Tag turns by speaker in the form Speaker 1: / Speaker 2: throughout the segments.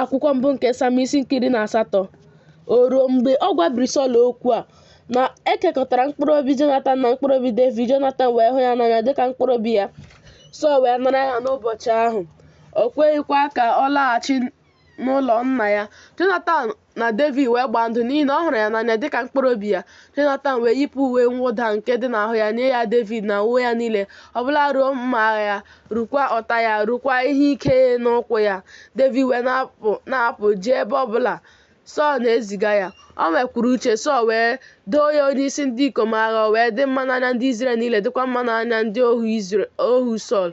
Speaker 1: akwụkwọ mbụ nke Samuel isi nke 18. O ruo mgbe ọ gwabiri Sọl okwu a, na ekekọtara mkpụrụobi Jonatan na mkpụrụobi Devid, Jonatan wee hụ ya n'anya dịka mkpụrụobi ya. Sọl wee nara ya n'ụbọchị ahụ. O kweghịkwa ka ọ laghachi n'ụlọ nna ya. Jonatan na Devid wee gbaa ndụ n'ihi na ọ hụrụ ya n'anya dịka mkpụrụobi ya. Jonatan wee yipụ uwe mwụda nke dị n'ahụ ya nye ya Devid na uwe ya niile, ọbụla ruo mma agha ya, rukwa ọta ya, rukwa ihe ike n'ụkwụ ya. Devid wee na-apụ jee ebe ọbụla Sọl na-eziga ya. O nwekwuru uche. Sọl wee doo ya onyeisi ndị ikom agha. O wee dị mma n'anya ndị Izrel niile, dịkwa mma n'anya ndị ohu Sọl.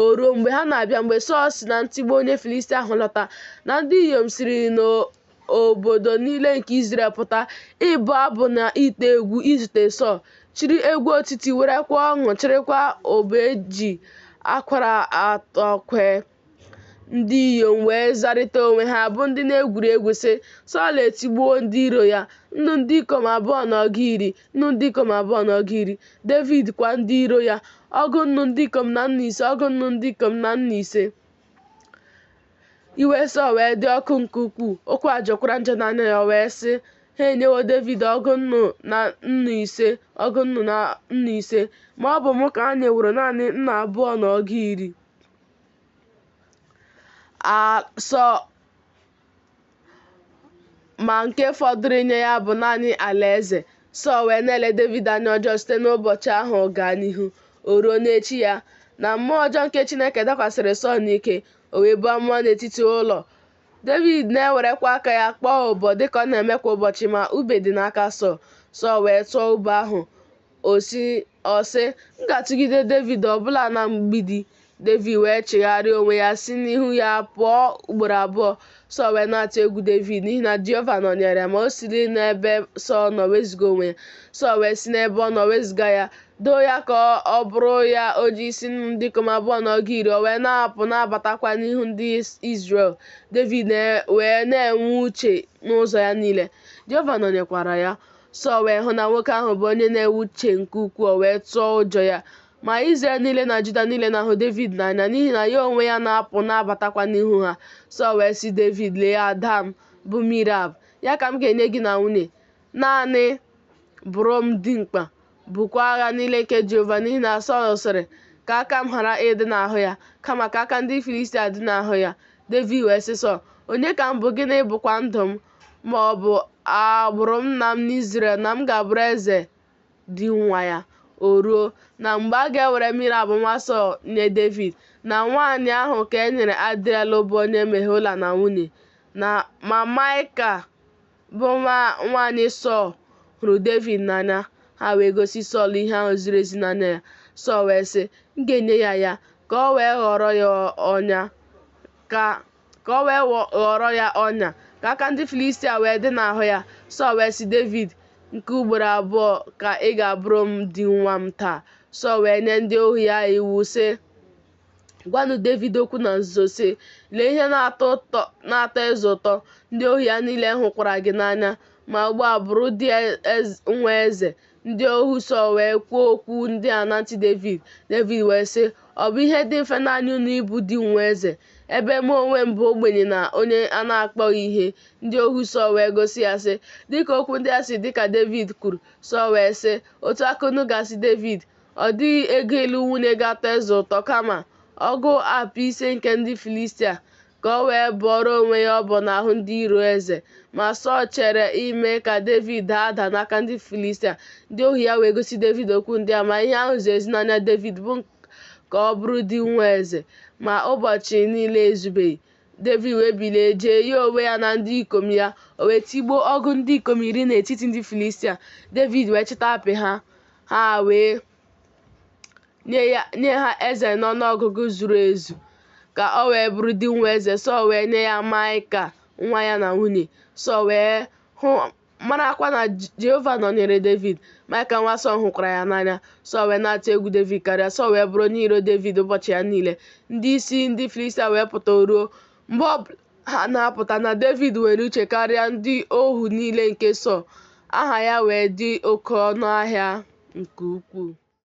Speaker 1: O ruo mgbe ha na-abịa, mgbe Sọl si na ntigbu onye Filistia ahụ lọta, na ndị inyom siri n'obodo niile nke Izrel pụta ịbụ abụ na ite egwu izute Sọl, chịrị egwu otiti, werekwa ọṅụ, chịrịkwa ọbọ eji akwara atọ kwee. Ndị inyom wee zarịta onwe ha bụ ndị na-egwuri egwu sị, Sọl etigbuo ndị iro ya, ndụ ndị ikom abụọ na ọgụ iri, ndụ ndị ikom abụọ na ọgụ iri. Devid kwa ndị iro ya, ọgụ nnu ndị ikom na nna ise, ọgụ nnu ndị ikom na nna ise. Iwe Sọl wee dị ọkụ nke ukwuu. Okwu a jọkwara njọ n'anya ya. O wee sị, ha enyewo Devid ọgụ nnu na nna ise, ọgụ nnu na nna ise, ma ọ bụ mụ ka ha nyeworo naanị nna abụọ na ọgụ iri. Ma nke fọdụrụ inye ya bụ naanị alaeze. Sọl wee na-ele Devid anya ọjọọ site n'ụbọchị ahụ gaa n'ihu. O ruo n'echi ya, na mmụọ ọjọọ nke Chineke dakwasịrị Sọl n'ike. O wee buo amụma n'etiti ụlọ. Devid na-ewerekwa aka ya kpọọ ụbọ dịka ọ na-eme kwa ụbọchị, ma ùbe dị n'aka Sọl. Sọl wee tụọ ùbe ahụ. Ọ sị, m ga-atụgide Devid ọbụla na mgbidi. Devid wee chigharịa onwe ya si n'ihu ya pụọ ugboro abụọ. Sọl wee na-atụ egwu Devid n'ihi na Jehova nọnyere ya, ma o siri n'ebe Sọl nọ wezuga onwe ya. Sọl wee si n'ebe ọ nọ wezuga ya, doo ya ka ọ bụrụ ya onyeisi ndị ikom abụọ na ọgụ iri. O wee na-apụ na-abatakwa n'ihu ndị Izrel. Devid wee na-enwe uche n'ụzọ ya niile. Jehova nọnyekwara ya. Sọl wee hụ na nwoke ahụ bụ onye na-enwe uche nke ukwuu. O wee tụọ ụjọ ya. Ma Izrel niile na Juda niile na-ahụ Devid n'anya n'ihi na ya onwe ya na-apụ na-abatakwa n'ihu ha. Sọl wee sị Devid, lee ada m bụ Mirab, ya ka m ga-enye gị na nwunye. Naanị bụrụ m dimkpa, bukwa agha niile nke Jehova. N'ihi na Sọl sịrị, ka aka m ghara ịdị n'ahụ ya, kama ka aka ndị Filistia dị n'ahụ ya. Devid wee sị Sọl, onye ka m bụ, gịnị bụkwa ndụ m, ma ọ bụ agbụrụ nna m n'Izrel, na m ga-abụrụ eze dị nwa ya? O ruo na mgbe a ga-ewere Mirab nwa Sọl nye Devid, na nwaanyị ahụ ka e nyere Adriel bụ onye Mehola na nwunye. Ma Maịka bụ nwaanyị Sọl hụrụ Devid n'anya. Ha wee gosi Sọl ihe ahụ ziri ezi n'anya ya. Sọl wee sị, m ga-enye ya ya ka ọ wee ghọrọ ya ọnya, ka aka ndị Filistia wee dị n'ahụ ya. Sọl wee sị Devid, nke ugboro abụọ ka ị ga-abụrụ m di nwa m taa. Sọl wee nye ndị ohu ya iwu sị, gwanụ Devid okwu na nzuzo sị, lee ihe na-atọ eze ụtọ. Ndị ohu ya niile hụkwara gị n'anya, ma ugbu a bụrụ di nwa eze. Ndị ohu Sọl wee kwuo okwu ndị a na ntị Devid. Devid wee sị, ọ bụ ihe dị mfe n'anya unu ịbụ di nwa eze, ebe mụ onwe m bụ ogbenye na onye a na-akpọghị ihe. Ndị ohu Sọl wee gosi ya sị, dịka okwu ndị a si dịka Devid kwuru. Sọl wee sị, otu aka unu gasị Devid, ọ dịghị ego ịlụ nwunye ga-atọ eze ụtọ, kama ọgụ apị ise nke ndị Filistia, ka o wee bụọrọ onwe ya ọbọ n'ahụ ndị iro eze. Ma Sọl chere ime ka Devid daa ada n'aka ndị Filistia. Ndị ohu ya wee gosi Devid okwu ndị a, ma ihe ahụ ziri ezi n'anya Devid bụ ka ọ bụrụ di nwa eze. Ma ụbọchị niile ezubeghị. Devid wee bilie jee ya onwe ya na ndị ikom ya. O wee tigbuo ọgụ ndị ikom 10 n'etiti ndị Filistia. Devid wee chịta apị ha. Ha wee nye ha eze n'ọnụọgụgụ zuru ezu, ka o wee bụrụ di nwa eze. Sọl wee nye ya Maịka nwa ya na nwunye. Sọl wee marakwa na Jehova nọnyere Devid. Maịka nwa Sọl hụkwara ya n'anya. Sọl wee na-atụ egwu Devid karịa. Sọl wee bụrụ onye iro Devid ụbọchị ya niile. Ndị isi ndị Filistia wee pụta. Ruo mgbe ọbụla ha na-apụta, na Devid nwere uche karịa ndị ohu niile nke Sọl. Aha ya wee dị oke ọnụ ahịa nke ukwuu.